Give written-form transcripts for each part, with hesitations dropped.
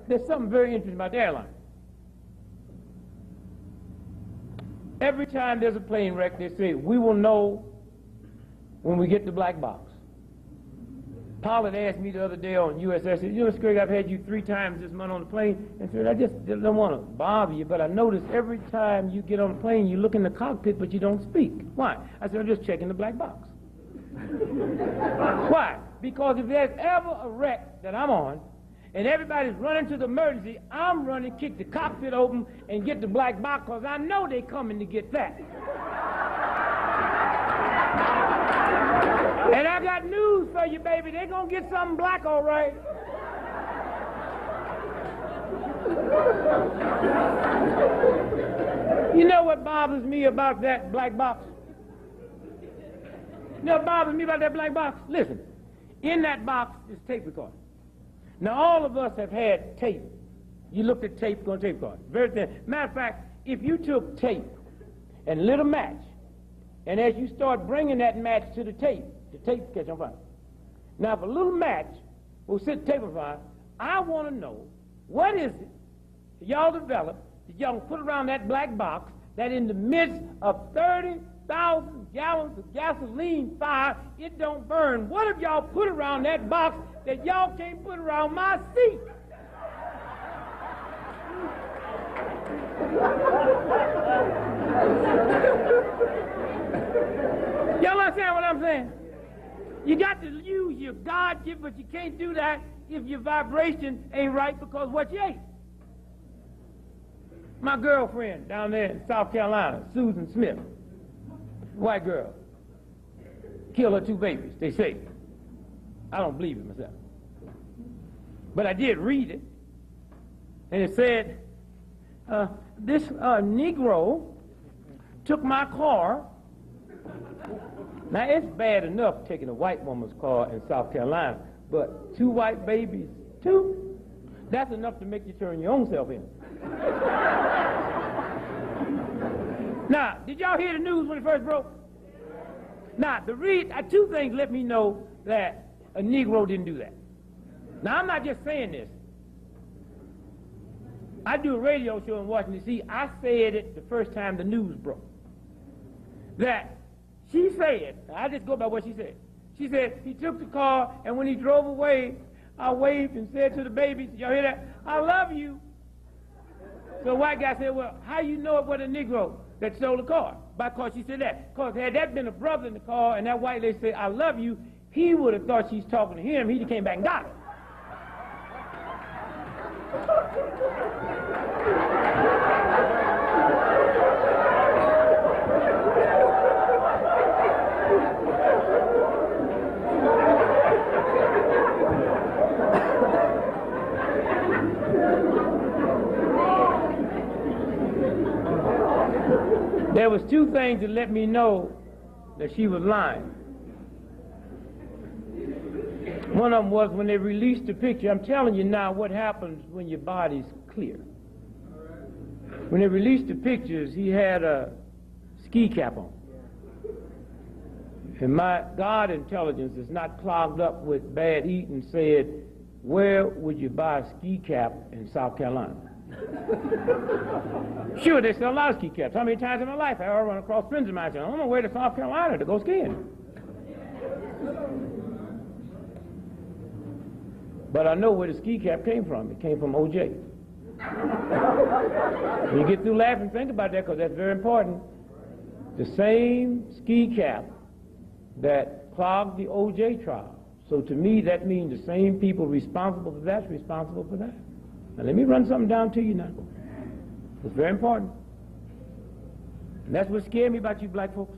there's something very interesting about the airline. Every time there's a plane wreck, they say, we will know when we get the black box. Pilot asked me the other day on USS, said, you know, Greg, I've had you 3 times this month on the plane, and said, I just don't want to bother you, but I notice every time you get on the plane, you look in the cockpit, but you don't speak. Why? I said, I'm just checking the black box. Why? Because if there's ever a wreck that I'm on, and everybody's running to the emergency, I'm running, kick the cockpit open, and get the black box, because I know they're coming to get that. And I got news for you, baby. They're going to get something black, all right. You know what bothers me about that black box? You know what bothers me about that black box? Listen, in that box is tape recorder. Now, all of us have had tape. You looked at tape on tape recorder. Very thin. Matter of fact, if you took tape and lit a match, and as you start bringing that match to the tape catch on fire. Now, if a little match will set the tape on fire, I want to know what is it that y'all developed that y'all put around that black box that in the midst of 30,000 gallons of gasoline fire, it don't burn. What have y'all put around that box that y'all can't put around my seat? Y'all understand what I'm saying? You got to use your God gift, but you can't do that if your vibration ain't right because what you ate. My girlfriend down there in South Carolina, Susan Smith, white girl, killed her 2 babies, they say. I don't believe it myself. But I did read it, and it said, this Negro took my car. Now, it's bad enough taking a white woman's car in South Carolina, but 2 white babies, 2, that's enough to make you turn your own self in. Now, did y'all hear the news when it first broke? Now, 2 things let me know that a Negro didn't do that. Now, I'm not just saying this. I do a radio show in Washington, D.C. I said it the first time the news broke. That she said, I just go by what she said. She said, he took the car, and when he drove away, I waved and said to the babies, y'all hear that? I love you. So the white guy said, well, how you know it was a Negro that stole the car? Because she said that. Because had that been a brother in the car, and that white lady said, I love you, he would have thought she's talking to him. He came back and got her. There was 2 things that let me know that she was lying. One of them was when they released the picture. I'm telling you now what happens when your body's clear. When they released the pictures, he had a ski cap on. And my God intelligence is not clogged up with bad eating said, where would you buy a ski cap in South Carolina? Sure, they sell a lot of ski caps. How many times in my life have I run across friends of mine saying, I don't know where to South Carolina to go skiing. But I know where the ski cap came from. It came from O.J. When you get through laughing, think about that because that's very important. The same ski cap that clogged the O.J. trial. So to me, that means the same people responsible for that's responsible for that. Now let me run something down to you now. It's very important. And that's what scared me about you black folks.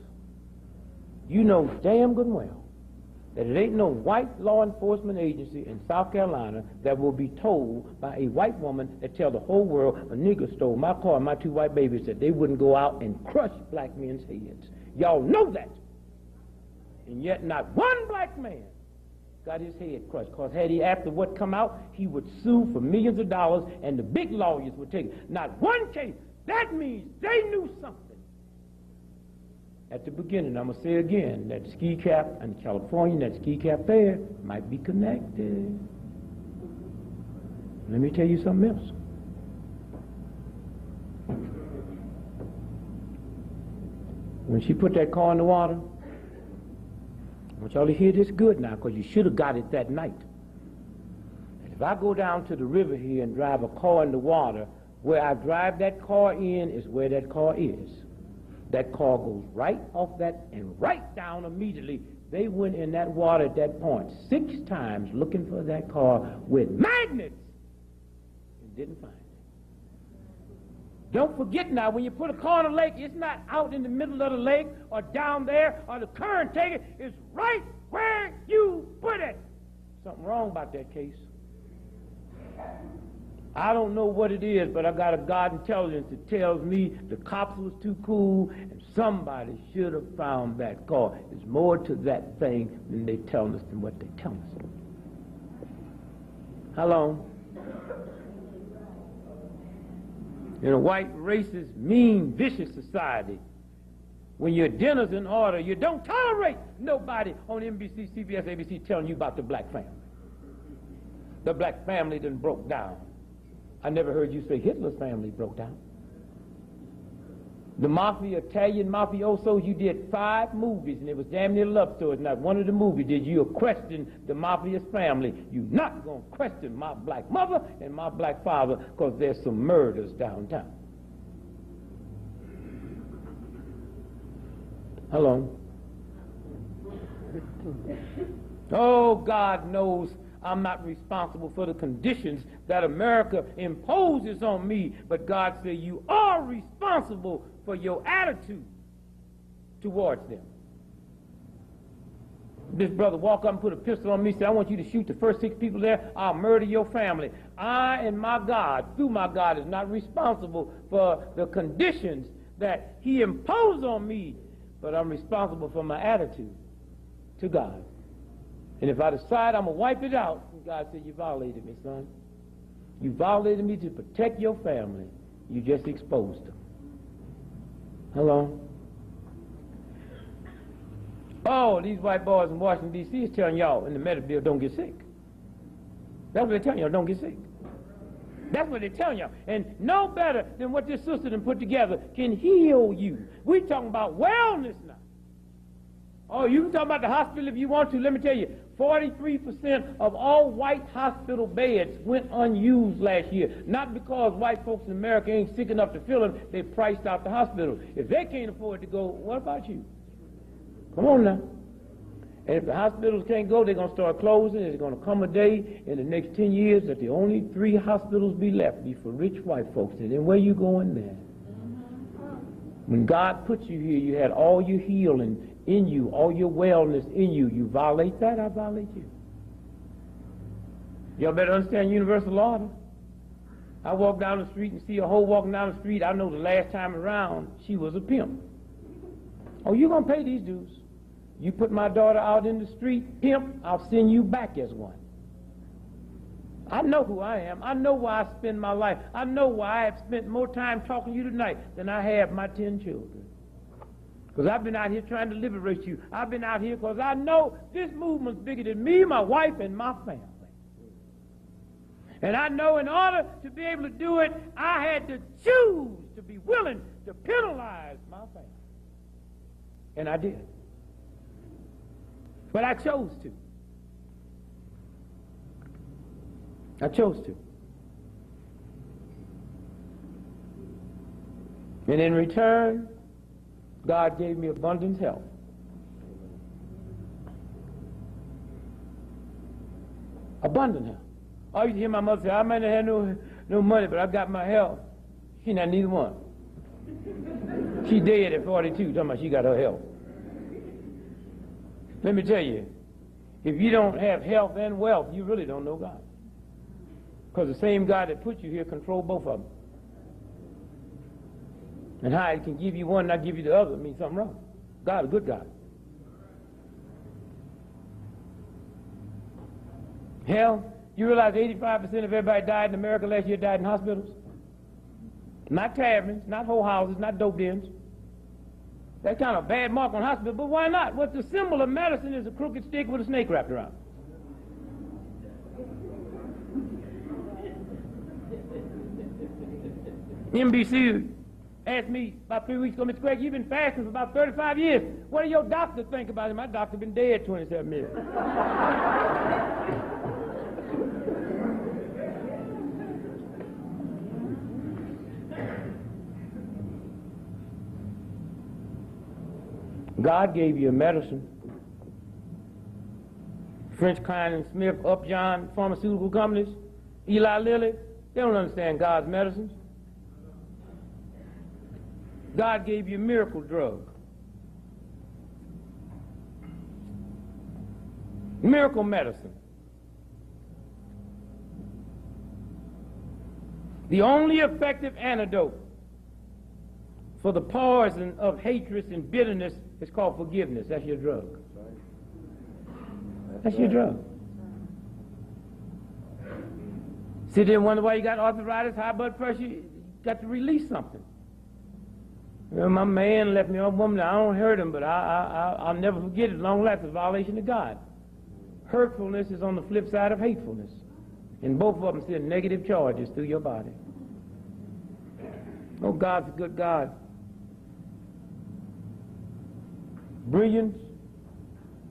You know damn good and well that it ain't no white law enforcement agency in South Carolina that will be told by a white woman that tell the whole world a nigger stole my car and my 2 white babies that they wouldn't go out and crush black men's heads. Y'all know that. And yet not one black man got his head crushed, because had he, after what come out, he would sue for millions of dollars, and the big lawyers would take it. Not one case. That means they knew something. At the beginning, I'm going to say again, that ski cap in California, that ski cap there, might be connected. Let me tell you something else. When she put that car in the water, I want y'all to hear this good now, because you should have got it that night. If I go down to the river here and drive a car in the water, where I drive that car in is where that car is. That car goes right off that and right down immediately. They went in that water at that point 6 times looking for that car with magnets and didn't find it. Don't forget now, when you put a car in a lake, it's not out in the middle of the lake or down there or the current take it. It's right where you put it. Something wrong about that case. I don't know what it is, but I got a God intelligence that tells me the cops was too cool and somebody should have found that car. There's more to that thing than they tell us than what they tell us. How long? In a white, racist, mean, vicious society, when your dinner's in order, you don't tolerate nobody on NBC, CBS, ABC telling you about the black family. The black family done broke down. I never heard you say Hitler's family broke down. The mafia, Italian mafiosos, you did 5 movies, and it was damn near love stories. Not one of the movies did you question the mafia's family. You're not going to question my black mother and my black father, because there's some murders downtown. Hello? Oh, God knows I'm not responsible for the conditions that America imposes on me, but God said you are responsible for your attitude towards them. This brother walk up and put a pistol on me and said, I want you to shoot the first 6 people there, I'll murder your family. I and my God, through my God, is not responsible for the conditions that he imposed on me, but I'm responsible for my attitude to God. And if I decide I'm going to wipe it out, God said, you violated me, son. You violated me to protect your family. You just exposed them. Hello? Oh, these white boys in Washington, D.C. is telling y'all in the medical bill, don't get sick. That's what they're telling y'all, don't get sick. That's what they're telling y'all. And no better than what this sister done put together can heal you. We're talking about wellness now. Oh, you can talk about the hospital if you want to. Let me tell you, 43% of all white hospital beds went unused last year. Not because white folks in America ain't sick enough to fill them, they priced out the hospital. If they can't afford to go, what about you? Come on now. And if the hospitals can't go, they're going to start closing. There's going to come a day in the next 10 years that the only 3 hospitals be left be for rich white folks. And then where you going there? When God put you here, you had all your healing in you, all your wellness in you. You violate that, I violate you. Y'all better understand universal order. I walk down the street and see a hoe walking down the street. I know the last time around she was a pimp. Oh, you're going to pay these dues. You put my daughter out in the street, pimp, I'll send you back as one. I know who I am. I know why I spend my life. I know why I have spent more time talking to you tonight than I have my 10 children. Because I've been out here trying to liberate you. I've been out here because I know this movement's bigger than me, my wife, and my family. And I know in order to be able to do it, I had to choose to be willing to penalize my family. And I did. But I chose to. I chose to. And in return, God gave me abundant health. Abundant health. I used to hear my mother say, I might not have no money, but I got my health. She not neither one. She dead at 42, talking about she got her health. Let me tell you, if you don't have health and wealth, you really don't know God. Because the same God that put you here controls both of them. And how he can give you one and not give you the other means something wrong. God is a good God. Hell, you realize 85% of everybody died in America last year died in hospitals? Not taverns, not whole houses, not dope dens. That's kind of a bad mark on hospital, but why not? What's the symbol of medicine is a crooked stick with a snake wrapped around it. NBC asked me about 3 weeks ago, Mr. Craig, you've been fasting for about 35 years. What do your doctor think about it? My doctor been dead 27 years. God gave you a medicine. French, Klein and Smith, Upjohn, pharmaceutical companies, Eli Lilly, they don't understand God's medicines. God gave you a miracle drug. Miracle medicine. The only effective antidote for the poison of hatred and bitterness is called forgiveness. That's your drug. That's your drug. Sit there and wonder why you got arthritis, high blood pressure. You got to release something. You know, my man left me, a woman, I don't hurt him, but I'll never forget it. Long life is a violation of God. Hurtfulness is on the flip side of hatefulness. And both of them send negative charges through your body. Oh, God's a good God. Brilliance.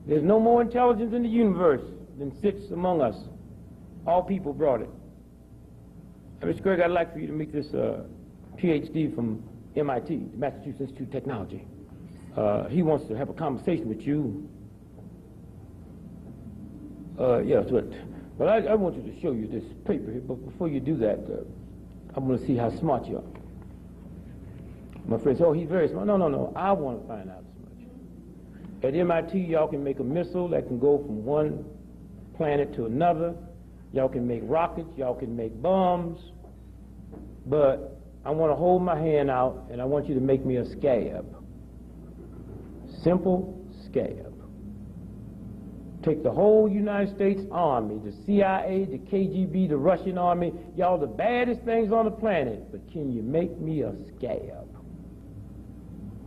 There's no more intelligence in the universe than sits among us. All people brought it. Mr. Craig, I'd like for you to meet this PhD from MIT, the Massachusetts Institute of Technology. He wants to have a conversation with you. Yes, but I want you to show you this paper here. But before you do that, I'm going to see how smart you are. My friend said, oh, he's very smart. No. I want to find out as much. At MIT, y'all can make a missile that can go from one planet to another. Y'all can make rockets. Y'all can make bombs. But I want to hold my hand out, and I want you to make me a scab. Simple scab. Take the whole United States Army, the CIA, the KGB, the Russian Army, y'all the baddest things on the planet, but can you make me a scab?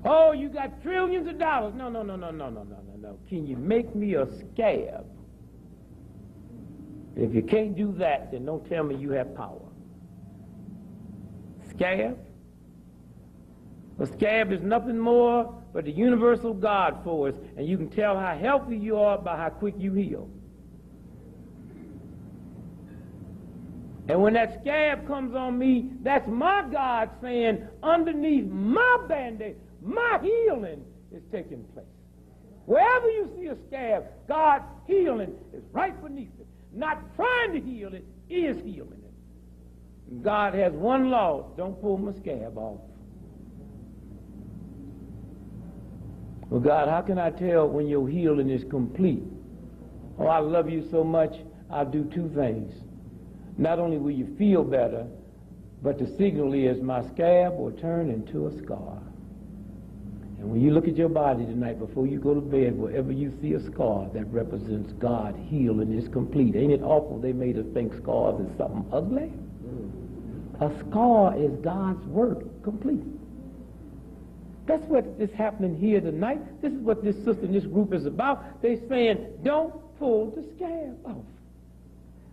Oh, you got trillions of dollars. No. Can you make me a scab? If you can't do that, then don't tell me you have power. Scab? A scab is nothing more but the universal God force, and you can tell how healthy you are by how quick you heal. And when that scab comes on me, that's my God saying, underneath my Band-Aid, my healing is taking place. Wherever you see a scab, God's healing is right beneath it. Not trying to heal it, is healing it. God has one law: don't pull my scab off. Well, God, how can I tell when your healing is complete? Oh, I love you so much, I'll do two things. Not only will you feel better, but the signal is my scab will turn into a scar. And when you look at your body tonight before you go to bed, wherever you see a scar, that represents God healing is complete. Ain't it awful they made us think scars is something ugly? A scar is God's work complete. That's what is happening here tonight. This is what this sister and this group is about. They're saying, don't pull the scab off.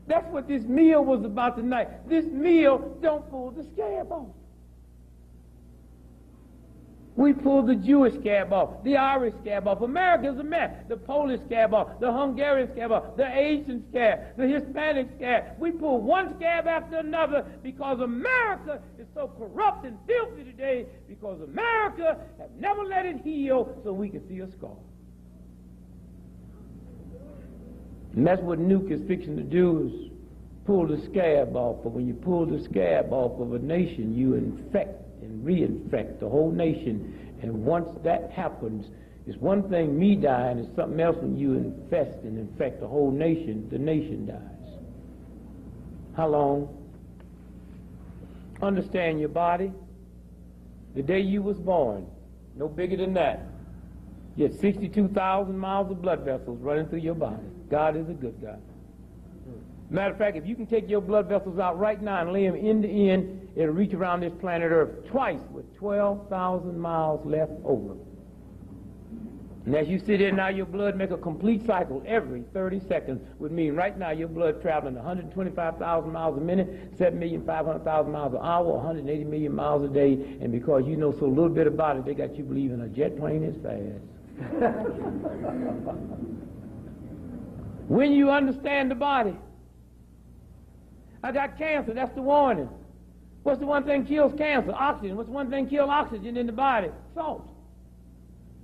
That's what this meal was about tonight. This meal, don't pull the scab off. We pulled the Jewish scab off, the Irish scab off. America's a mess. The Polish scab off, the Hungarian scab off, the Asian scab, the Hispanic scab. We pull one scab after another because America is so corrupt and filthy today, because America have never let it heal so we can see a scar. And that's what Nuke is fixing to do, is pull the scab off. But when you pull the scab off of a nation, you infect and reinfect the whole nation. And once that happens, it's one thing me dying, it's something else when you infest and infect the whole nation, the nation dies. How long? Understand your body. The day you was born, no bigger than that, you had 62,000 miles of blood vessels running through your body. God is a good God. Matter of fact, if you can take your blood vessels out right now and lay them end to end, it'll reach around this planet Earth twice with 12,000 miles left over. And as you sit there now, your blood make a complete cycle every 30 seconds, would mean right now your blood traveling 125,000 miles a minute, 7,500,000 miles an hour, 180 million miles a day, and because you know so little bit about it, they got you believing a jet plane is fast. When you understand the body, I got cancer, that's the warning. What's the one thing kills cancer? Oxygen. What's the one thing kills oxygen in the body? Salt.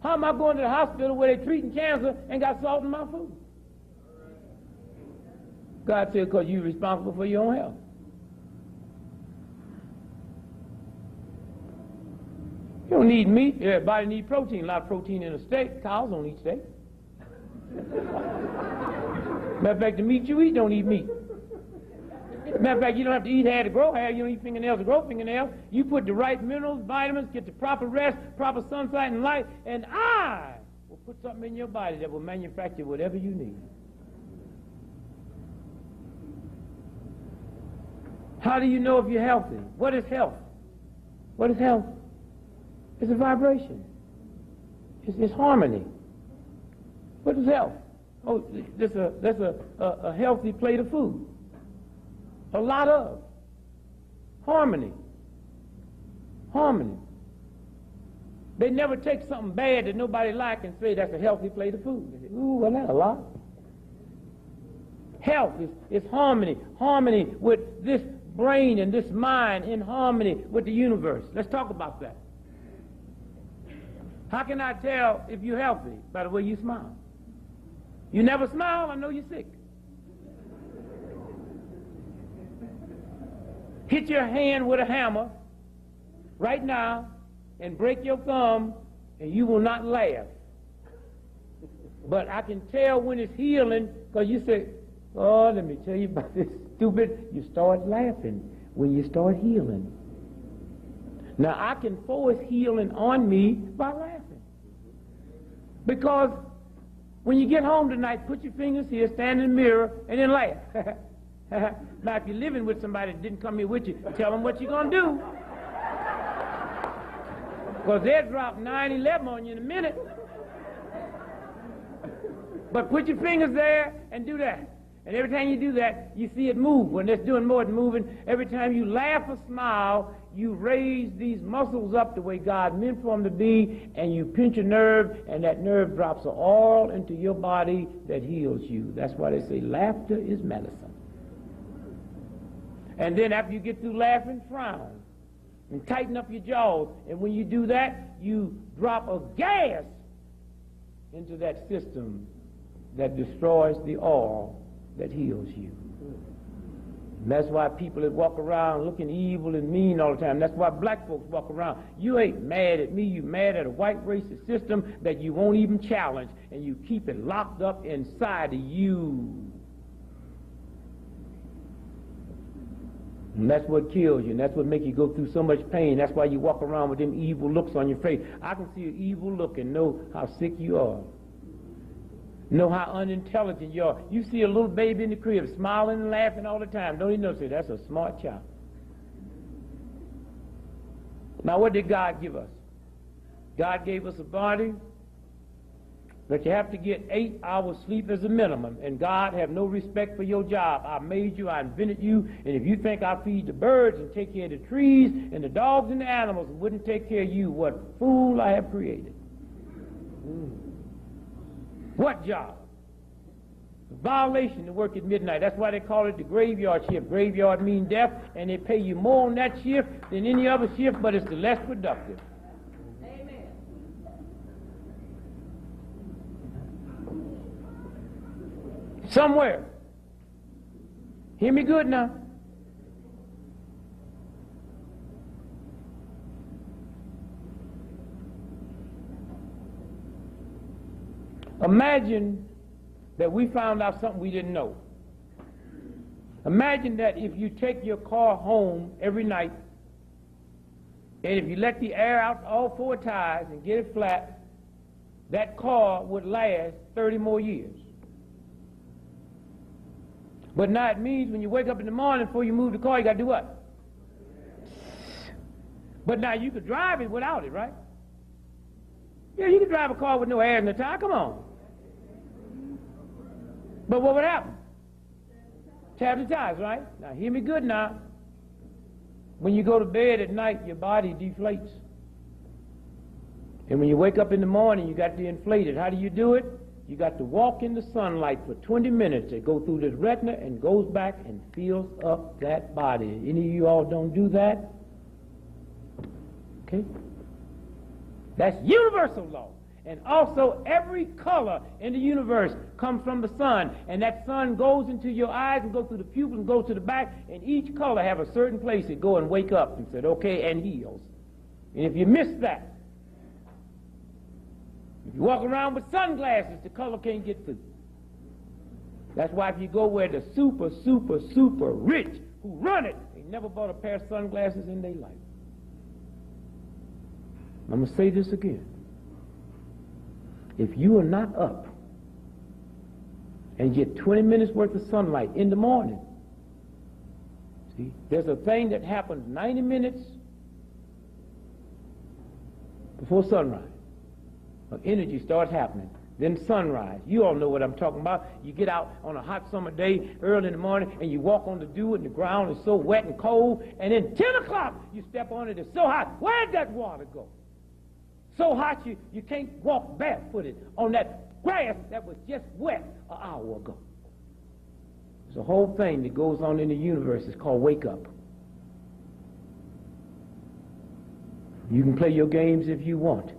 How am I going to the hospital where they're treating cancer and got salt in my food? God said, because you're responsible for your own health. You don't need meat. Everybody needs protein. A lot of protein in a steak. Cows don't eat steak. Matter of fact, the meat you eat don't eat meat. Matter of fact, you don't have to eat hair to grow hair. You don't eat fingernails to grow fingernails. You put the right minerals, vitamins, get the proper rest, proper sunlight and light, and I will put something in your body that will manufacture whatever you need. How do you know if you're healthy? What is health? What is health? It's a vibration. It's harmony. What is health? Oh, that's a healthy plate of food. A lot of harmony. Harmony. They never take something bad that nobody likes and say that's a healthy plate of food. They say, ooh, well, that's a lot. Health is harmony. Harmony with this brain and this mind in harmony with the universe. Let's talk about that. How can I tell if you're healthy? By the way you smile. You never smile, I know you're sick. Hit your hand with a hammer right now and break your thumb and you will not laugh. But I can tell when it's healing because you say, oh, let me tell you about this stupid. You start laughing when you start healing. Now I can force healing on me by laughing. Because when you get home tonight, put your fingers here, stand in the mirror, and then laugh. Now, if you're living with somebody that didn't come here with you, tell them what you're going to do. Because they'll drop 9/11 on you in a minute. But put your fingers there and do that. And every time you do that, you see it move. When it's doing more than moving, every time you laugh or smile, you raise these muscles up the way God meant for them to be, and you pinch a nerve, and that nerve drops an oil into your body that heals you. That's why they say laughter is medicine. And then after you get through laughing, frown and tighten up your jaws. And when you do that, you drop a gas into that system that destroys the oil that heals you. And that's why people that walk around looking evil and mean all the time. That's why black folks walk around. You ain't mad at me. You mad at a white racist system that you won't even challenge, and you keep it locked up inside of you. And that's what kills you, and that's what makes you go through so much pain. That's why you walk around with them evil looks on your face. I can see an evil look and know how sick you are. Know how unintelligent you are. You see a little baby in the crib smiling and laughing all the time. Don't even know, say, that's a smart child. Now, what did God give us? God gave us a body that you have to get 8 hours sleep as a minimum, and God have no respect for your job. I made you, I invented you, and if you think I feed the birds and take care of the trees and the dogs and the animals and wouldn't take care of you, what fool I have created. What job? Violation to work at midnight. That's why they call it the graveyard shift. Graveyard means death, and they pay you more on that shift than any other shift, but it's the less productive. Amen. Somewhere. Hear me good now. Imagine that we found out something we didn't know. Imagine that if you take your car home every night, and if you let the air out all 4 tires and get it flat, that car would last 30 more years. But now it means when you wake up in the morning before you move the car, you got to do what? But now you could drive it without it, right? Yeah, you can drive a car with no air in the tire. Come on. But what would happen? Tap the tires, right? Now, hear me good now. When you go to bed at night, your body deflates. And when you wake up in the morning, you got to inflate it. How do you do it? You got to walk in the sunlight for 20 minutes. It goes through this retina and goes back and fills up that body. Any of you all don't do that? Okay? That's universal law. And also, every color in the universe comes from the sun. And that sun goes into your eyes and goes through the pupil and goes to the back. And each color have a certain place it go and wake up and said, okay, and heals. And if you miss that, if you walk around with sunglasses, the color can't get through. That's why if you go where the super, super, super rich who run it, they never bought a pair of sunglasses in their life. I'm going to say this again. If you are not up and get 20 minutes worth of sunlight in the morning, see, there's a thing that happens 90 minutes before sunrise. Energy starts happening. Then sunrise. You all know what I'm talking about. You get out on a hot summer day early in the morning and you walk on the dew and the ground is so wet and cold, and then 10 o'clock you step on it, it's so hot. Where'd that water go? So hot you can't walk barefooted on that grass that was just wet an hour ago. There's a whole thing that goes on in the universe. It's called wake up. You can play your games if you want.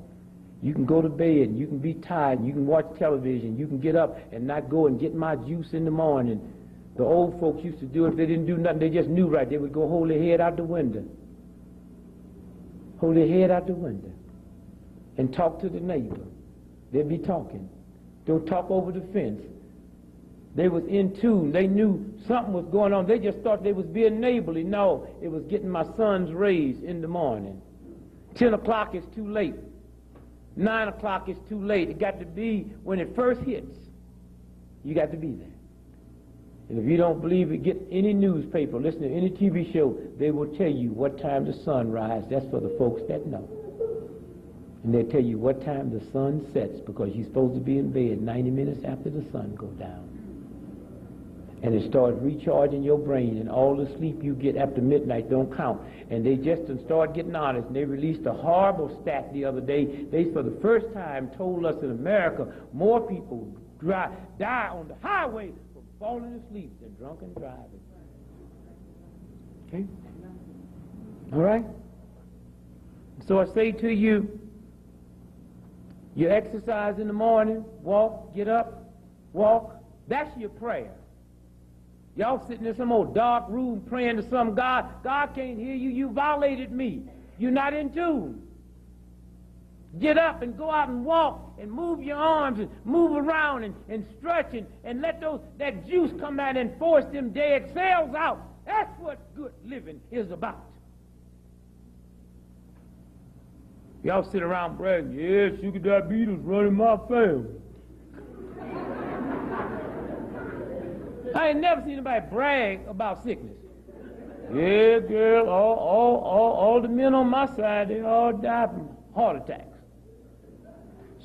You can go to bed, and you can be tired, and you can watch television, you can get up and not go and get my juice in the morning. The old folks used to do it. If they didn't do nothing, they just knew right. They would go hold their head out the window. Hold their head out the window and talk to the neighbor. They'd be talking. Don't talk over the fence. They was in tune. They knew something was going on. They just thought they was being neighborly. No, it was getting my son's rays in the morning. 10 o'clock is too late. 9 o'clock is too late. It got to be when it first hits. You got to be there. And if you don't believe it, get any newspaper, listen to any TV show, they will tell you what time the sun rises. That's for the folks that know. And they'll tell you what time the sun sets, because you're supposed to be in bed 90 minutes after the sun goes down. And it starts recharging your brain, and all the sleep you get after midnight don't count. And they just start getting honest, and they released a horrible stat the other day. They, for the first time, told us in America more people die on the highway from falling asleep than drunken driving. Okay? All right? So I say to you, you exercise in the morning, walk, get up, walk. That's your prayer. Y'all sitting in some old dark room praying to some God. God can't hear you. You violated me. You're not in tune. Get up and go out and walk and move your arms and move around and stretch and let that juice come out and force them dead cells out. That's what good living is about. Y'all sit around bragging, yeah, sugar diabetes running my family. I ain't never seen anybody brag about sickness. Yeah, girl, all the men on my side, they all die from heart attacks.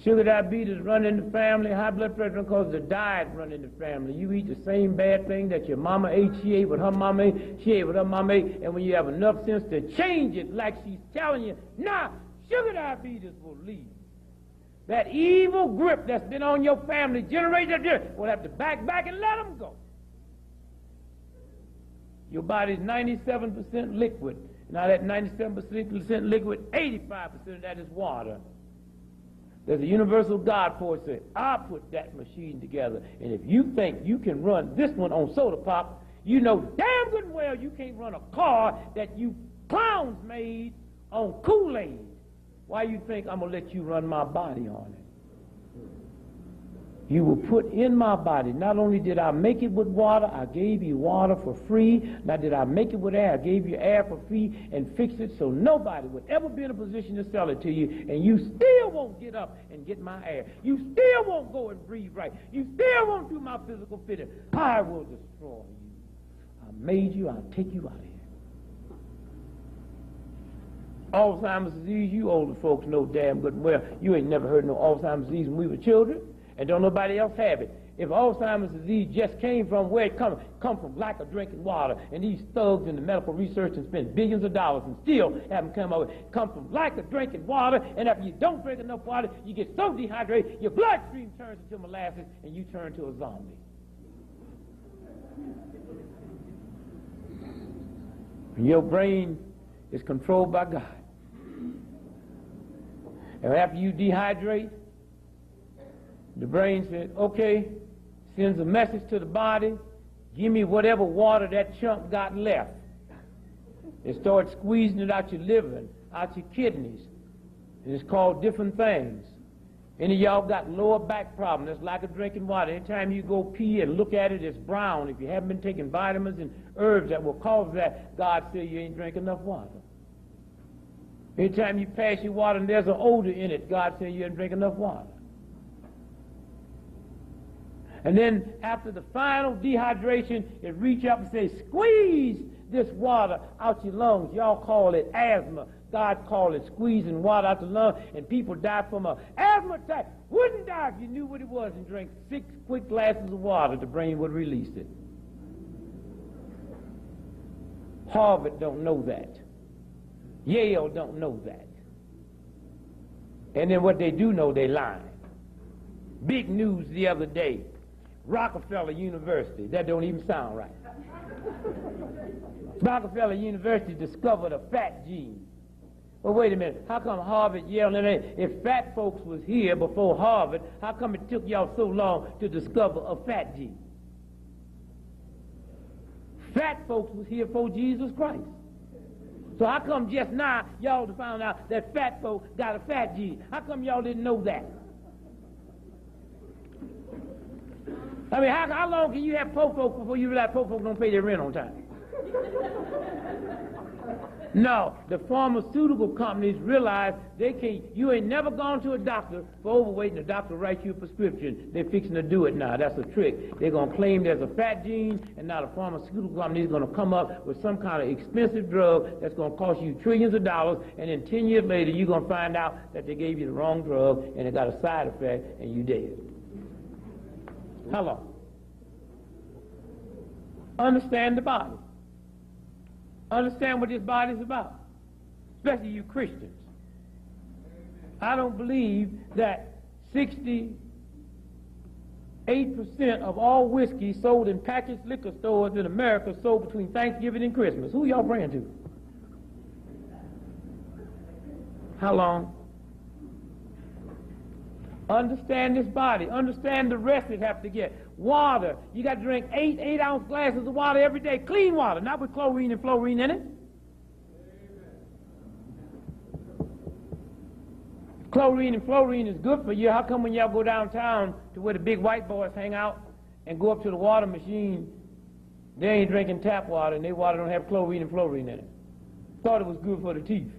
Sugar diabetes run in the family, high blood pressure because the diet run in the family. You eat the same bad thing that your mama ate, she ate what her mama ate, she ate what her mama ate, and when you have enough sense to change it like she's telling you, nah, sugar diabetes will leave. That evil grip that's been on your family generation, will have to back and let them go. Your body's 97% liquid. Now that 97% liquid, 85% of that is water. There's a universal God force that I put that machine together. And if you think you can run this one on soda pop, you know damn good and well you can't run a car that you clowns made on Kool-Aid. Why you think I'm going to let you run my body on it? You were put in my body. Not only did I make it with water, I gave you water for free. Now did I make it with air? I gave you air for free and fixed it so nobody would ever be in a position to sell it to you, and you still won't get up and get my air. You still won't go and breathe right. You still won't do my physical fitting. I will destroy you. I made you. I'll take you out of here. Alzheimer's disease, you older folks know damn good and well, you ain't never heard no Alzheimer's disease when we were children, and don't nobody else have it. If Alzheimer's disease just came from where it come from lack of drinking water, and these thugs in the medical research and spend billions of dollars and still haven't come up with it, come from lack of drinking water, and if you don't drink enough water, you get so dehydrated, your bloodstream turns into molasses, and you turn to a zombie. And your brain is controlled by God. And after you dehydrate, the brain says, okay, sends a message to the body, give me whatever water that chunk got left. It starts squeezing it out your liver and out your kidneys. And it's called different things. Any of y'all got lower back problems, that's lack of drinking water. Anytime you go pee and look at it, it's brown. If you haven't been taking vitamins and herbs that will cause that, God said you ain't drinking enough water. Anytime you pass your water and there's an odor in it, God said you didn't drink enough water. And then after the final dehydration, it reach up and say, squeeze this water out your lungs. Y'all call it asthma. God called it squeezing water out the lungs, and people die from an asthma attack. Wouldn't die if you knew what it was and drank 6 quick glasses of water. The brain would release it. Harvard don't know that. Yale don't know that. And then what they do know, they lying. Big news the other day. Rockefeller University. That don't even sound right. Rockefeller University discovered a fat gene. Well, wait a minute. How come Harvard, Yale, and if fat folks was here before Harvard, how come it took y'all so long to discover a fat gene? Fat folks was here before Jesus Christ. So how come just now y'all found out that fat folks got a fat gene? How come y'all didn't know that? I mean, how long can you have poor folks before you realize poor folks don't pay their rent on time? No, the pharmaceutical companies realize they can't. You ain't never gone to a doctor for overweight and the doctor writes you a prescription. They're fixing to do it now. That's a trick. They're going to claim there's a fat gene, and now the pharmaceutical company is going to come up with some kind of expensive drug that's going to cost you trillions of dollars, and then 10 years later you're going to find out that they gave you the wrong drug and it got a side effect and you dead. How long? Understand the body. Understand what this body is about, especially you Christians. I don't believe that 68% of all whiskey sold in packaged liquor stores in America sold between Thanksgiving and Christmas. Who y'all praying to? How long? Understand this body. Understand the rest it have to get. Water. You got to drink 8-ounce glasses of water every day. Clean water, not with chlorine and fluorine in it. Chlorine and fluorine is good for you. How come when y'all go downtown to where the big white boys hang out and go up to the water machine, they ain't drinking tap water and their water don't have chlorine and fluorine in it? Thought it was good for the teeth.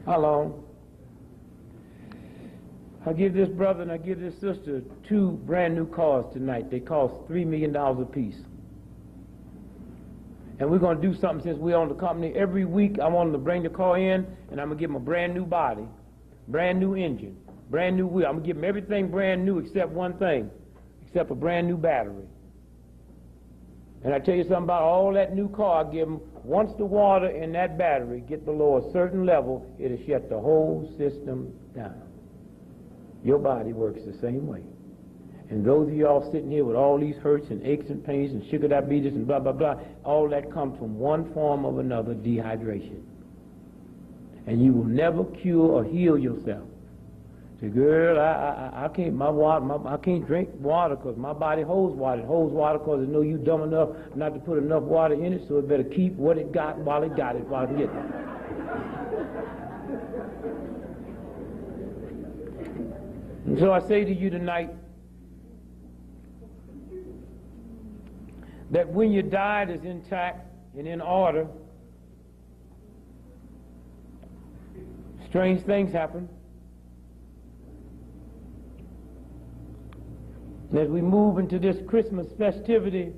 How long? I give this brother and I give this sister 2 brand new cars tonight. They cost $3 million a piece. And we're going to do something since we own the company. Every week I want them to bring the car in and I'm going to give them a brand new body, brand new engine, brand new wheel. I'm going to give them everything brand new except one thing, except a brand new battery. And I tell you something about all that new car I give them, once the water in that battery get below a certain level, it'll shut the whole system down. Your body works the same way. And those of y'all sitting here with all these hurts and aches and pains and sugar diabetes and blah, blah, blah, all that comes from one form or another, dehydration. And you will never cure or heal yourself. Say, girl, I can't, I can't drink water because my body holds water. It holds water because it know you dumb enough not to put enough water in it, so it better keep what it got while it got it, while it can get it. And so I say to you tonight that when your diet is intact and in order, strange things happen. And as we move into this Christmas festivity,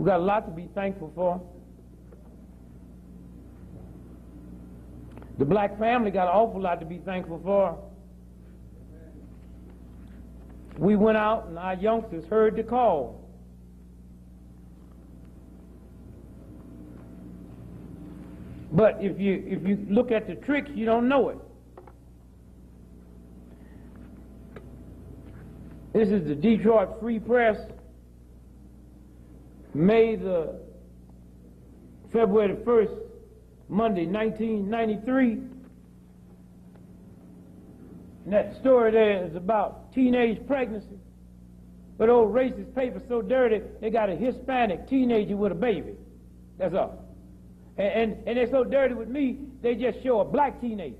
We got a lot to be thankful for. The black family got an awful lot to be thankful for. We went out and our youngsters heard the call. But if you look at the tricks, you don't know it. This is the Detroit Free Press, February the 1st, Monday, 1993. And that story there is about teenage pregnancy. But old racist paper's so dirty, they got a Hispanic teenager with a baby. That's all. And they're so dirty with me, they just show a black teenager.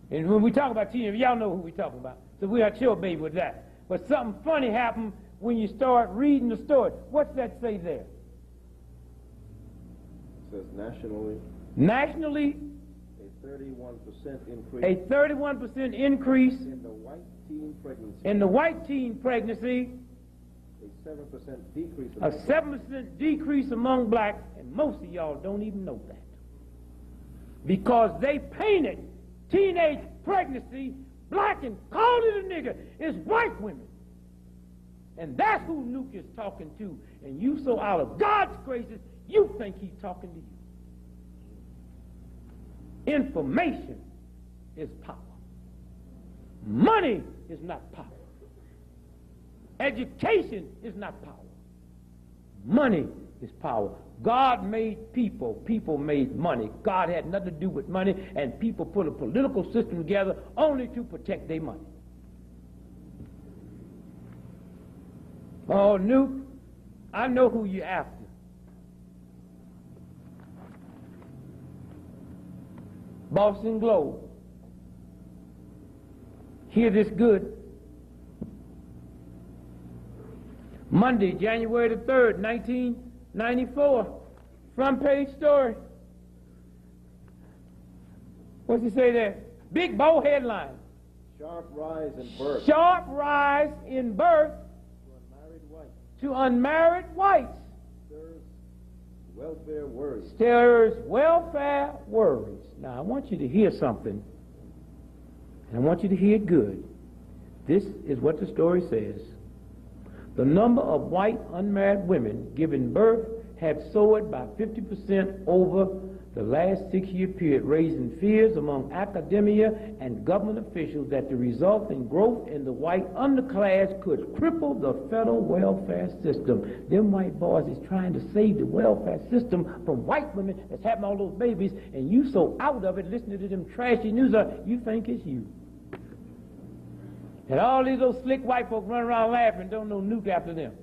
And when we talk about teenagers, y'all know who we're talking about. So we have to show a baby with that. But something funny happened when you start reading the story. What's that say there? It says nationally. Nationally, a 31% increase. A 31% increase in the white teen pregnancy. In the white teen pregnancy. A 7% decrease. A 7% decrease among blacks, and most of y'all don't even know that. Because they painted teenage pregnancy black and called it a nigger. It's white women. And that's who Nuke is talking to. And you so out of God's graces, you think he's talking to you. Information is power. Money is not power. Education is not power. Money is power. God made people. People made money. God had nothing to do with money, and people put a political system together only to protect their money. Oh, Nuke, I know who you're after. Boston Globe. Hear this good. Monday, January the 3rd, 1994. Front page story. What's he say there? Big bold headline. Sharp rise in birth. Sharp rise in birth to unmarried whites. Stirs welfare worries. Stirs welfare worries. Now, I want you to hear something. And I want you to hear it good. This is what the story says. The number of white unmarried women giving birth had soared by 50% over the last 6-year period, raising fears among academia and government officials that the resulting growth in the white underclass could cripple the federal welfare system. Them white boys is trying to save the welfare system from white women that's having all those babies, and you so out of it listening to them trashy news, you think it's you. And all these old slick white folks run around laughing, don't know Nuke after them.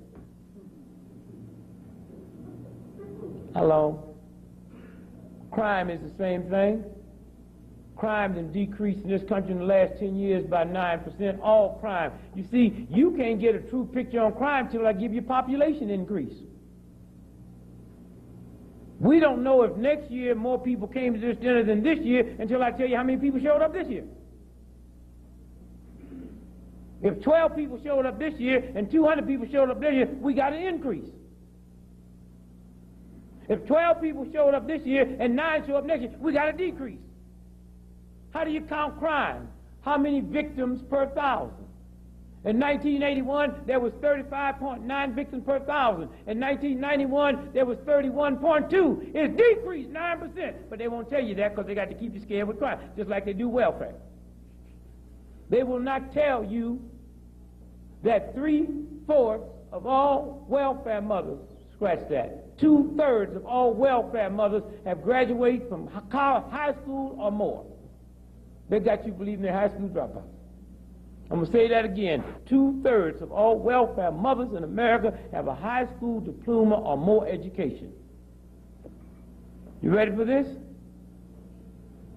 Hello. Crime is the same thing. Crime has decreased in this country in the last 10 years by 9%. All crime. You see, you can't get a true picture on crime till I give you population increase. We don't know if next year more people came to this dinner than this year until I tell you how many people showed up this year. If 12 people showed up this year and 200 people showed up this year, we got an increase. If 12 people showed up this year and 9 show up next year, we got a decrease. How do you count crime? How many victims per thousand? In 1981, there was 35.9 victims per thousand. In 1991, there was 31.2. It's decreased 9%. But they won't tell you that because they got to keep you scared with crime, just like they do welfare. They will not tell you that 3/4 of all welfare mothers, scratch that, 2/3 of all welfare mothers have graduated from high school or more. They got you believing they're high school dropouts. I'm going to say that again. 2/3 of all welfare mothers in America have a high school diploma or more education. You ready for this?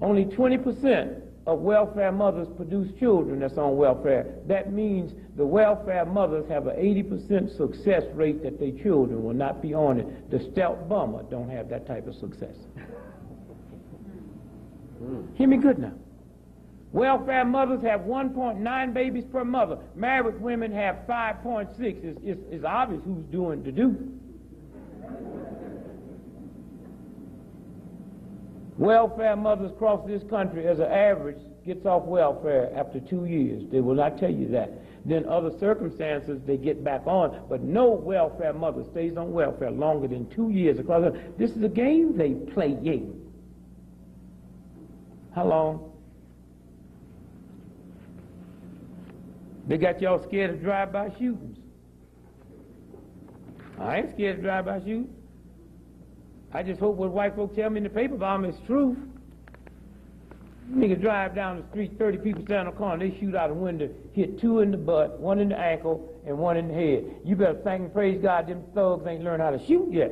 Only 20% of welfare mothers produce children that's on welfare. That means the welfare mothers have an 80% success rate that their children will not be on it. The stealth bummer don't have that type of success. Hear me good now. Welfare mothers have 1.9 babies per mother. Married women have 5.6. It's obvious who's doing the do. Welfare mothers across this country, as an average, gets off welfare after 2 years. They will not tell you that. Then other circumstances, they get back on. But no welfare mother stays on welfare longer than 2 years. Because this is a game they play. How long? They got y'all scared of drive-by shootings. I ain't scared of drive-by shootings. I just hope what white folks tell me in the paper about them is true. Niggas drive down the street, 30 people stand on the corner, they shoot out a window, hit 2 in the butt, 1 in the ankle, and 1 in the head. You better thank and praise God them thugs ain't learned how to shoot yet.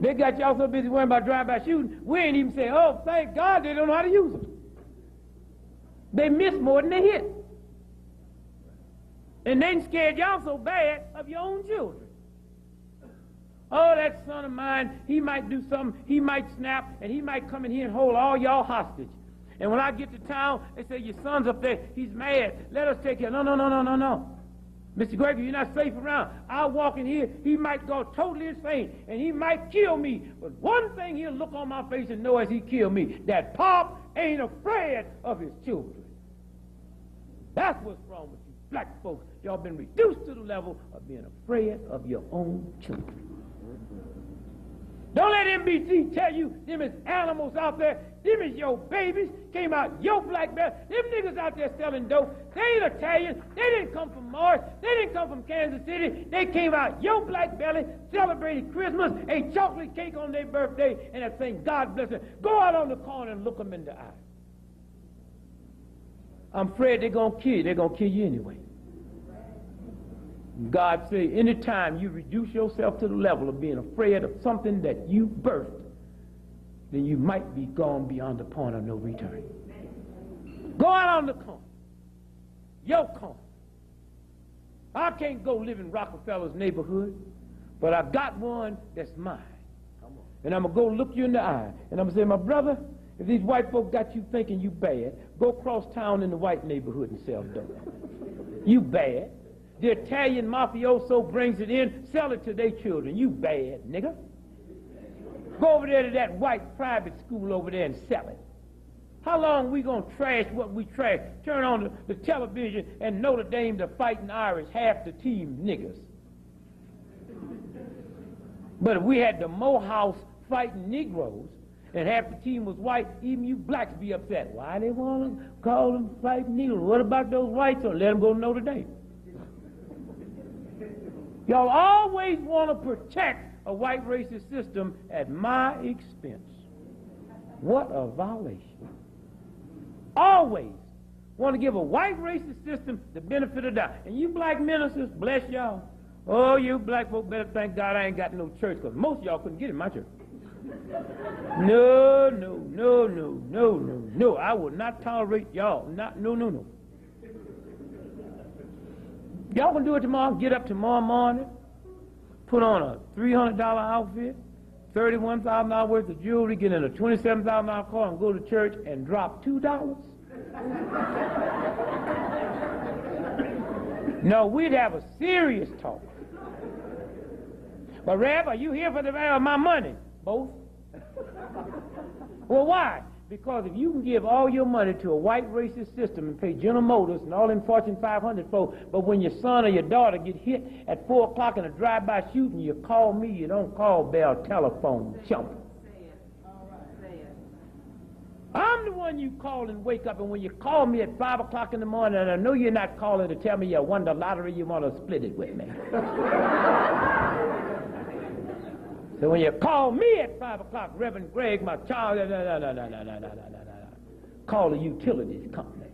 They got y'all so busy worrying about drive-by shooting, we ain't even say, oh, thank God they don't know how to use them. They miss more than they hit. And they scared y'all so bad of your own children. Oh, that son of mine, he might do something, he might snap, and he might come in here and hold all y'all hostage. And when I get to town, they say, your son's up there, he's mad, let us take him. No. Mr. Gregory, you're not safe around. I'll walk in here, he might go totally insane, and he might kill me. But one thing he'll look on my face and know as he killed me, that Pop ain't afraid of his children. That's what's wrong with you black folks. Y'all been reduced to the level of being afraid of your own children. Don't let NBC tell you them is animals out there. Them is your babies. Came out your black belly. Them niggas out there selling dope. They ain't Italian. They didn't come from Mars. They didn't come from Kansas City. They came out your black belly, celebrated Christmas, ate chocolate cake on their birthday, and that thing, God bless them. Go out on the corner and look them in the eye. I'm afraid they're going to kill you. They're going to kill you anyway. God say, anytime you reduce yourself to the level of being afraid of something that you birthed, then you might be gone beyond the point of no return. Go out on the corner. Your corner. I can't go live in Rockefeller's neighborhood, but I got one that's mine. And I'm going to go look you in the eye, and I'm going to say, my brother, if these white folk got you thinking you bad, go across town in the white neighborhood and sell dope. You bad. The Italian mafioso brings it in, sell it to their children. You bad, nigga. Go over there to that white private school over there and sell it. How long we gonna trash what we trash? Turn on the television and Notre Dame, the fighting Irish, half the team niggas. But if we had the Morehouse fighting Negroes and half the team was white, even you blacks be upset. Why they want to call them fighting Negroes? What about those whites? Or let them go to Notre Dame. Y'all always want to protect a white racist system at my expense. What a violation. Always want to give a white racist system the benefit of the doubt. And you black ministers, bless y'all. Oh, you black folk better thank God I ain't got no church, because most of y'all couldn't get in my church. No. I will not tolerate y'all. No. Y'all can do it tomorrow. Get up tomorrow morning, put on a $300 outfit, $31,000 worth of jewelry, get in a $27,000 car and go to church and drop $2. No, we'd have a serious talk. But Rev, are you here for the value of my money? Both. Well, why? Because if you can give all your money to a white racist system and pay General Motors and all them Fortune 500 folks, but when your son or your daughter get hit at 4 o'clock in a drive-by shooting, you call me, you don't call Bell Telephone, chump. I'm the one you call and wake up, and when you call me at 5 o'clock in the morning, and I know you're not calling to tell me you won the lottery, you want to split it with me. So when you call me at 5 o'clock, Reverend Greg, my child, call the utilities company.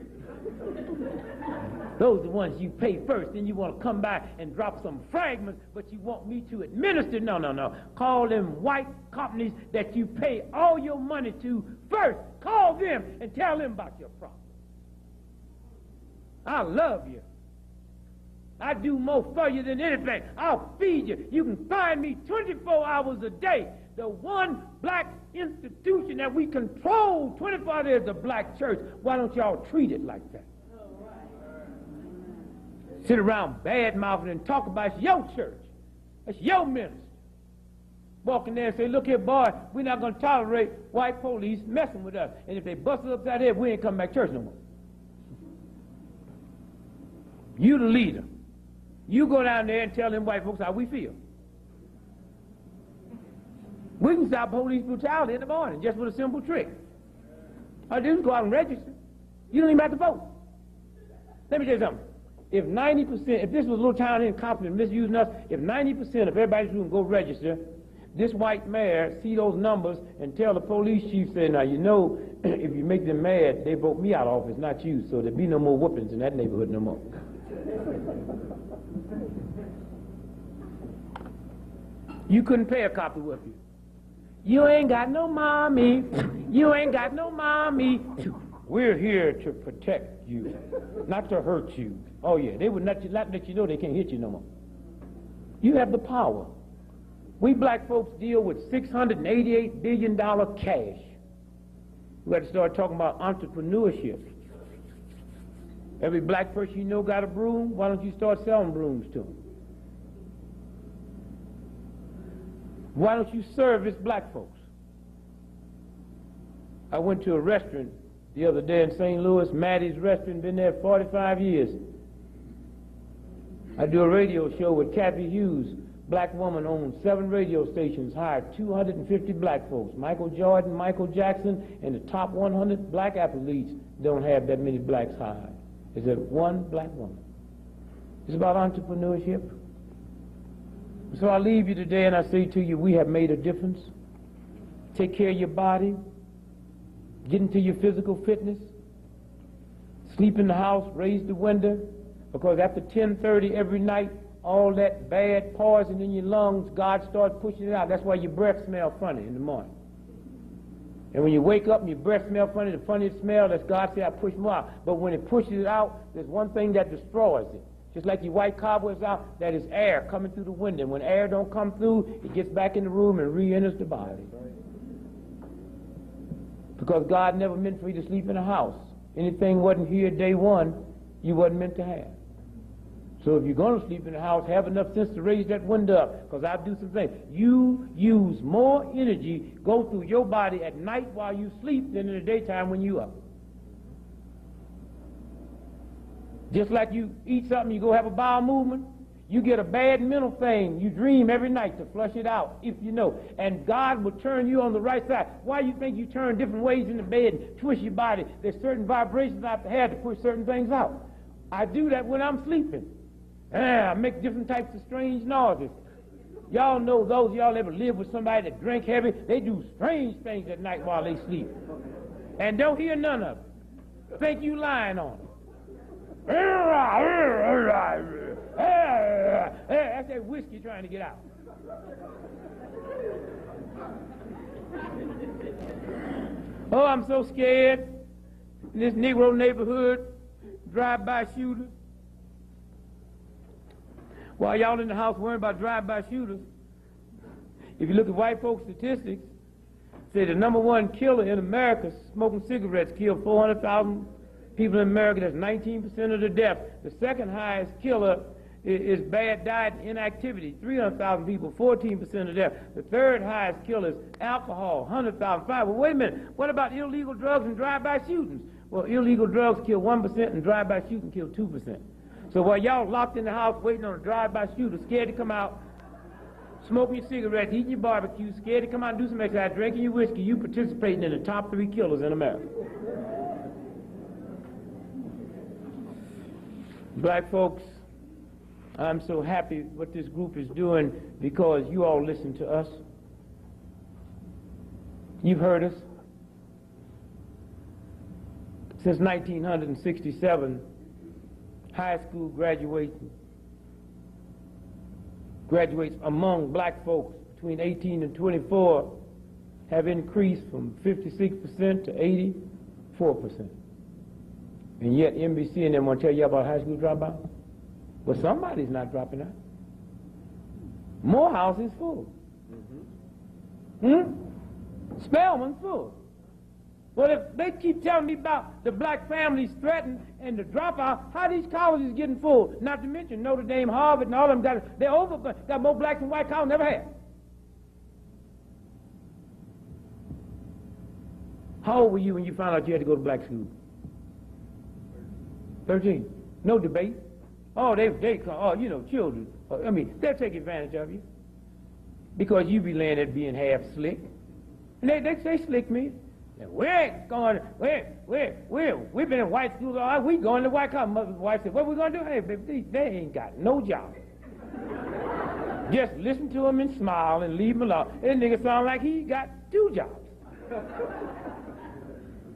Those are the ones you pay first, then you want to come by and drop some fragments, but you want me to administer. No. Call them white companies that you pay all your money to first. Call them and tell them about your problem. I love you. I do more for you than anything. I'll feed you. You can find me 24 hours a day. The one black institution that we control 24 hours is the black church. Why don't y'all treat it like that? Sit around bad-mouthing and talk about it's your church. It's your minister. Walk in there and say, look here, boy, we're not going to tolerate white police messing with us. And if they bust us upside the head, we ain't coming back to church no more. You the leader. You go down there and tell them white folks how we feel. We can stop police brutality in the morning just with a simple trick. All you do is go out and register. You don't even have to vote. Let me tell you something. If 90%, if this was a little town here in Compton misusing us, if 90% of everybody's room go register, this white mayor see those numbers and tell the police chief, say, now you know, if you make them mad, they vote me out of office, not you, so there'll be no more whoopings in that neighborhood no more. You couldn't pay a cop to whip you. You ain't got no mommy. You ain't got no mommy. We're here to protect you, not to hurt you. Oh yeah, they would not let you know they can't hit you no more. You have the power. We black folks deal with $688 billion cash. We got to start talking about entrepreneurship. Every black person you know got a broom. Why don't you start selling brooms to them? Why don't you service black folks? I went to a restaurant the other day in St. Louis, Maddie's Restaurant, been there 45 years. I do a radio show with Kathy Hughes. Black woman owns 7 radio stations, hired 250 black folks. Michael Jordan, Michael Jackson, and the top 100 black athletes don't have that many blacks hired. It's that one black woman. It's about entrepreneurship. So I leave you today and I say to you, we have made a difference. Take care of your body. Get into your physical fitness. Sleep in the house, raise the window, because after 10:30 every night, all that bad poison in your lungs, God starts pushing it out. That's why your breath smells funny in the morning. And when you wake up and your breath smells funny, the funniest smell, that's God say, I push more out. But when it pushes it out, there's one thing that destroys it. Just like your white cobwebs out, that is air coming through the window. When air don't come through, it gets back in the room and re-enters the body. Because God never meant for you to sleep in a house. Anything wasn't here day one, you wasn't meant to have. So if you're going to sleep in the house, have enough sense to raise that window up, because I'll do some things. You use more energy go through your body at night while you sleep than in the daytime when you up. Just like you eat something, you go have a bowel movement, you get a bad mental thing, you dream every night to flush it out, if you know. And God will turn you on the right side. Why do you think you turn different ways in the bed and twist your body? There's certain vibrations I have to have to push certain things out. I do that when I'm sleeping. I make different types of strange noises. Y'all know those of y'all ever live with somebody that drink heavy, they do strange things at night while they sleep. And don't hear none of it. Think you lying on them. That's that whiskey trying to get out. Oh, I'm so scared. In this Negro neighborhood, drive-by shooters. While y'all in the house worrying about drive-by shooters, if you look at white folks' statistics, say the #1 killer in America, smoking cigarettes, killed 400,000 people in America. That's 19% of the deaths. The second highest killer is bad diet and inactivity, 300,000 people, 14% of death. The third highest killer is alcohol, 100,000, 5. Well, wait a minute. What about illegal drugs and drive-by shootings? Well, illegal drugs kill 1% and drive-by shooting kill 2%. So while y'all locked in the house waiting on a drive-by shooter, scared to come out, smoking your cigarettes, eating your barbecue, scared to come out and do some exercise, drinking your whiskey, you participating in the top 3 killers in America. Black folks, I'm so happy what this group is doing because you all listen to us. You've heard us. Since 1967, high school graduates among black folks between 18 and 24 have increased from 56% to 84%. And yet NBC and them want to tell you about high school dropout? Well, somebody's not dropping out. Morehouse is full. Spelman's full. Well, if they keep telling me about the black families threatened and the dropout, how these colleges getting full? Not to mention Notre Dame, Harvard, and all of them got more blacks than white colleges never had. How old were you when you found out you had to go to black school? 13. No debate. Oh, children. I mean, they'll take advantage of you because you be laying there being half slick. And they say slick me. We've been in white schools all right. We going to white college. Mother's wife said, what we going to do? Hey, baby, they ain't got no job. Just listen to him and smile and leave him alone. That nigga sound like he got 2 jobs.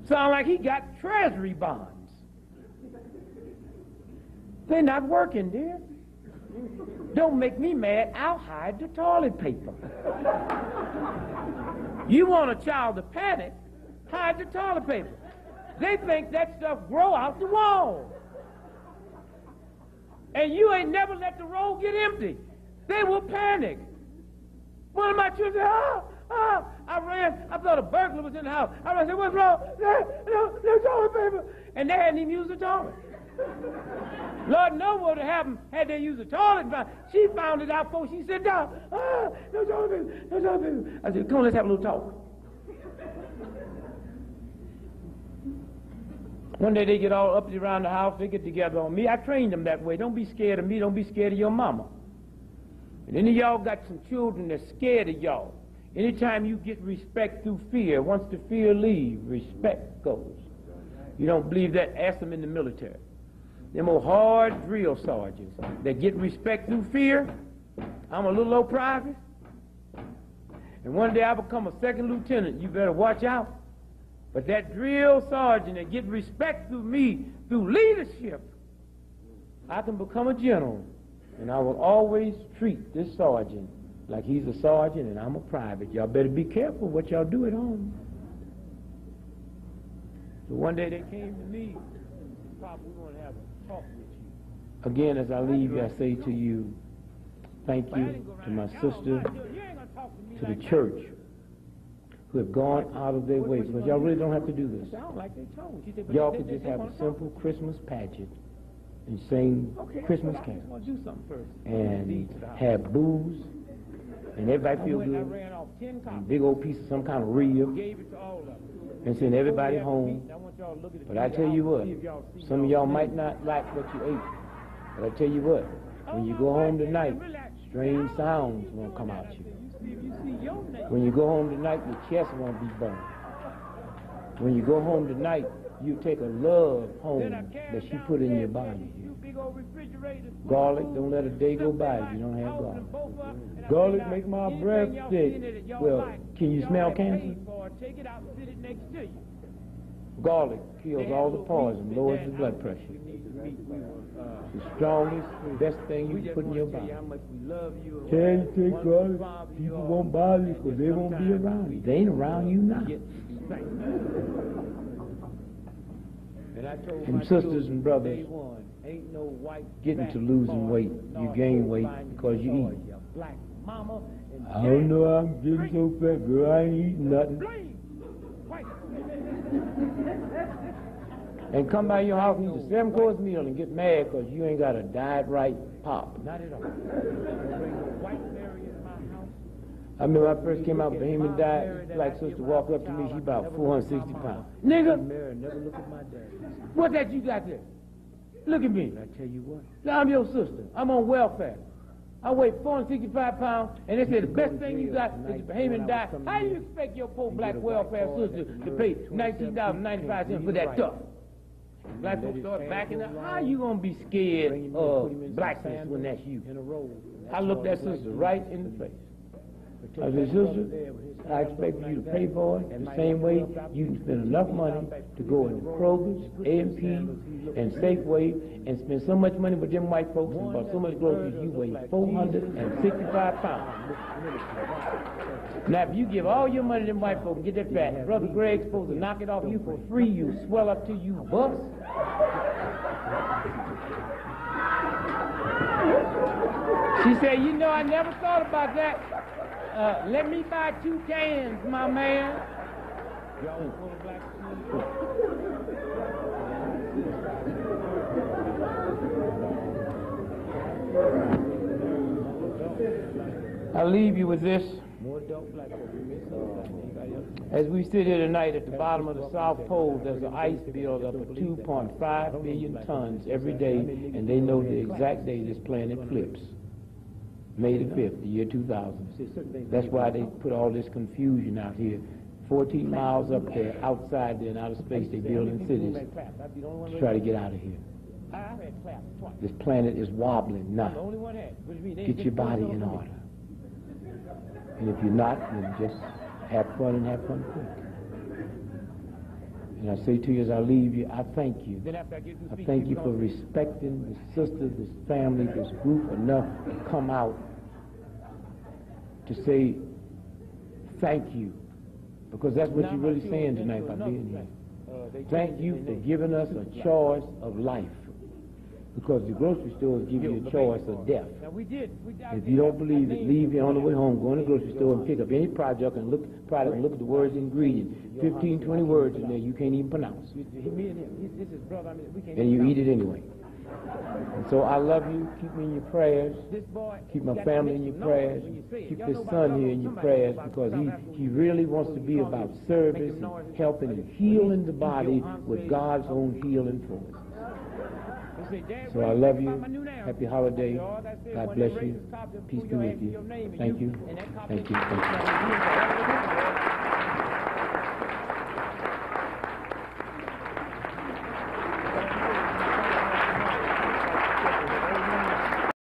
Sound like he got treasury bonds. They're not working, dear. Don't make me mad. I'll hide the toilet paper. You want a child to panic? Hide the toilet paper. They think that stuff grow out the wall. And you ain't never let the roll get empty. They will panic. One of my children said, I thought a burglar was in the house. I said, what's wrong? No toilet paper. And they hadn't even used the toilet. Lord knows what would have happened had they used the toilet. She found it out before she sat down. No toilet paper, no toilet paper. I said, come on, let's have a little talk. One day they get all uppity around the house, they get together on me. I trained them that way. Don't be scared of me, don't be scared of your mama. And any of y'all got some children that's scared of y'all. Anytime you get respect through fear, once the fear leaves, respect goes. You don't believe that? Ask them in the military. Them old hard drill sergeants that get respect through fear. I'm a little old private. And one day I become a second lieutenant. You better watch out. But that drill sergeant that get respect through me, through leadership, I can become a general. And I will always treat this sergeant like he's a sergeant and I'm a private. Y'all better be careful what y'all do at home. So one day they came to me, Papa, we want to have a talk with you. Again, as I leave, I say to you, thank you to my sister, to the church, who have gone out of their way, because y'all really don't have to do this. Y'all could just have a simple Christmas pageant and sing Christmas carols and have booze and everybody feel good and big old piece of some kind of rib and send everybody home. But I tell you what, some of y'all might not like what you ate, but I tell you what, when you go home tonight, strange sounds won't come out you. When you go home tonight, your chest won't be burned. When you go home tonight, you take a love home that she put in your body. Garlic, don't let a day go by if you don't have garlic. Garlic make my breath stink. Well, can you smell cancer? Garlic kills all the poison, lowers the blood pressure. The strongest, best thing you can put in your body. Can you take garlic? People won't bother you because they won't be around you. They ain't around you now. And sisters and brothers, getting to losing weight, you gain weight because you eat. I don't know how I'm getting so fat, girl. I ain't eating nothing. And come by your house and eat a 7-course meal and get mad because you ain't got a diet right pop. Not at all. I remember when I first came out with the Heyman diet, black sister walked up to me, she about 460 pounds. Nigga, never look at my dad. What that you got there? Look at me. I tell you what. I'm your sister. I'm on welfare. I weigh 465 pounds, and they say the best thing you got is the Heyman diet. How do you expect your poor black welfare sister to pay $19.95 for that stuff? Black folks start backing up. How you gonna be scared of blackness when that's you? I looked that sister right in the face. I said, sister, I expect you to pay for it the same way you can spend enough money to go into Kroger's, A&P, and Safeway and spend so much money with them white folks and bought so much groceries you weigh 465 pounds. Now, if you give all your money to them white folks and get that fat, Brother Greg's supposed to knock it off you for free, you swell up till you bust. She said, you know, I never thought about that. Let me buy 2 cans, my man. I'll leave you with this. As we sit here tonight at the bottom of the South Pole, there's an ice buildup of 2.5 billion tons every day, and they know the exact day this planet flips. May the 5th, the year 2000. That's why they put all this confusion out here. 14 miles up there, outside there in outer space, they building cities to try to get out of here. This planet is wobbling now. Get your body in order. And if you're not, then just have fun and have fun quick. And I say to you as I leave you, I thank you. I thank you for respecting this sister, this family, this group enough to come out to say thank you. Because that's what you're really saying tonight by being here. Thank you for giving us a choice of life. Because the grocery stores give you a choice of death. If you don't believe it, leave here on the way home, go in the grocery store and pick up any product and look at the words ingredients. 15, 20 words in there you can't even pronounce. And you eat it anyway. And so I love you. Keep me in your prayers. Keep my family in your prayers. Keep this son here in your prayers, because he really wants to be about service and helping and healing the body with God's own healing force. So I love you. Happy holiday. God bless you. Peace be with you. Thank you. Thank you. Thank you.